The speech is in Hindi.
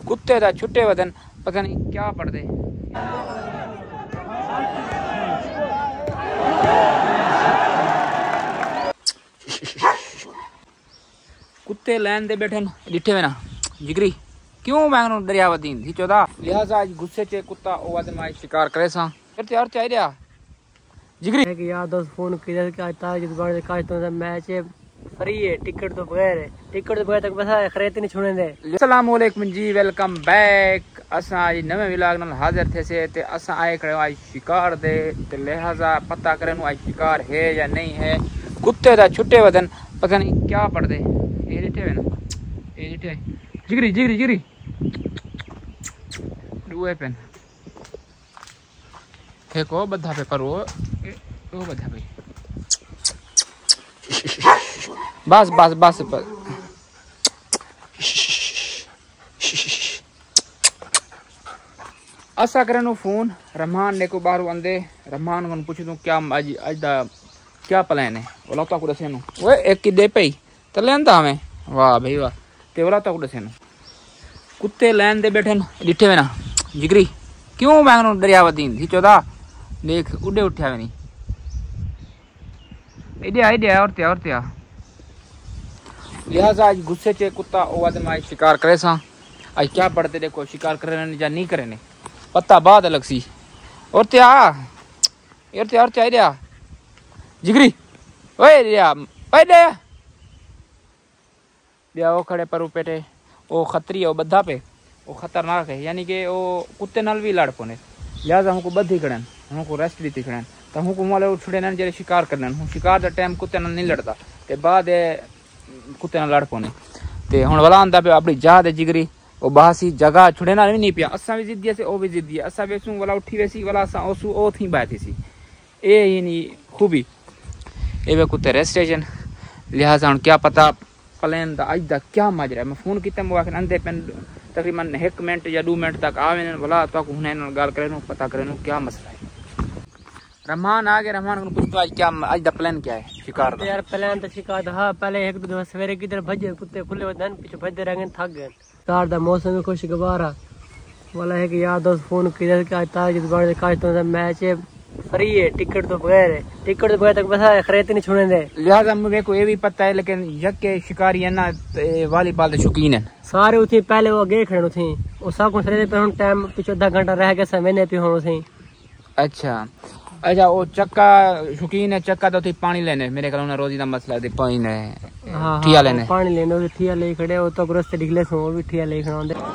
कुत्ते दा छुट्टे वदन पता नहीं क्या पढ़दे। कुत्ते लैन दे बैठे डिठे वे ना जिगरी क्यों मैं दरियावती थी चौदह लिहाजा आज गुस्से च कुत्ता ओ आज शिकार करे सा फिर तैयार चाहिए जिगरी है कि यार दोस्त फोन किधर का आता जिस बार का तो मैच फ्री है टिकट तो बगैर है टिकट तो बगैर तक बस खरीद नहीं छोड़ने दे। अस्सलाम वालेकुम जी वेलकम बैक असा आज नवे व्लॉग नाल हाजिर थे से ते असा आए खड़े आज शिकार दे ते लिहाजा पता करे आज शिकार है या नहीं है। कुत्ते दा छुट्टे वदन पता नहीं क्या पढ़दे ए डिठे वे ना ए डिठे जिगरी जिगरी जिगरी दुए पेन फेंको बद्धा पे करो ओ बद्धा पे बस बस बस बस असा करनो फोन रहमान ने को बाहर आंदे रहमान को पूछ दूं क्या आज आज दा क्या प्लान है बोला तो कुछ सेनु ओए एक की दे पई तो लेंदा हमें वाह भाई वाह ते बोला तो कुछ सेनु कुत्ते लैन दे बैठे डिठे वे ना जिगरी क्यों मैं दरियावती थी चौदह देख उड़े उठा वे नहीं आइडिया आइडिया और त्या लिहाजा आज गुस्से च कुत्ता ओ आदमी आज शिकार करे सा आज क्या पढ़ते देखो शिकार करे या नहीं करे ने पता बाद अलग सी और त्या और चाहिए जिगरी ओए रिया ओए दे वो खड़े पर पेटे वो खतरी है वो बद्धा पे वो खतरनाक है यानी कि वो कुत्ते नाल भी लड़ पोने लिहाजा हमको बद्धी खड़न हमको रेस्ट दी खड़न तो हमको मोले उठड़े ना जरे शिकार करने हूँ शिकार का टाइम कुत्ते नाल नहीं लड़ता ते बाद कुत्ते नाल लड़ पोने ते हुण वाला आंदा पे अपनी जा दे जिगरी वो बासी जगह छुड़े ना नहीं पिया असा भी जिद्दी से ओ भी जिद्दी असा वेसू वाला उठी वैसी वाला असा ओसू ओ थी बाती सी ए ही नहीं खूबी ए वे कुत्ते रेस्ट स्टेशन लिहाजा हुण क्या पता प्लान दा अज दा क्या माजरा है मैं फोन किया मुझे अंधे पेन तकरीबन 1 मिनट या 2 मिनट तक आवे भला तो हुने गाल करे पता करे क्या मसला है। रहमान आ गए रहमान को पूछतो आज क्या आज दा प्लान क्या है शिकार दा। यार प्लान तो शिकार हाँ पहले एक दो सवेरे किधर भजे कुत्ते खुले होते पीछे भजते रहेंगे थक गए तार दा मौसम खुशगवार वाला है कि यार दोस्त फोन किधर का आता जिस बार का तो मैच फ्री है टिकट तो बगैर तक बस खरीद नहीं छोड़ने दे। लिहाजा मुझे को ये भी पता है लेकिन यक के शिकारी है ना वॉलीबॉल के शौकीन है सारे उठी पहले वो गए खड़े उठी वो सब कुछ खरीदे पे टाइम पीछे आधा घंटा रह गया समय नहीं पे हो उठी। अच्छा अच्छा वो चक्का शौकीन है चक्का तो थी पानी लेने मेरे ख्याल रोजी का मसला है पानी ने ठिया लेने पानी लेने ठिया ले खड़े वो तो रस्ते निकले सो वो भी ठिया ले खड़ा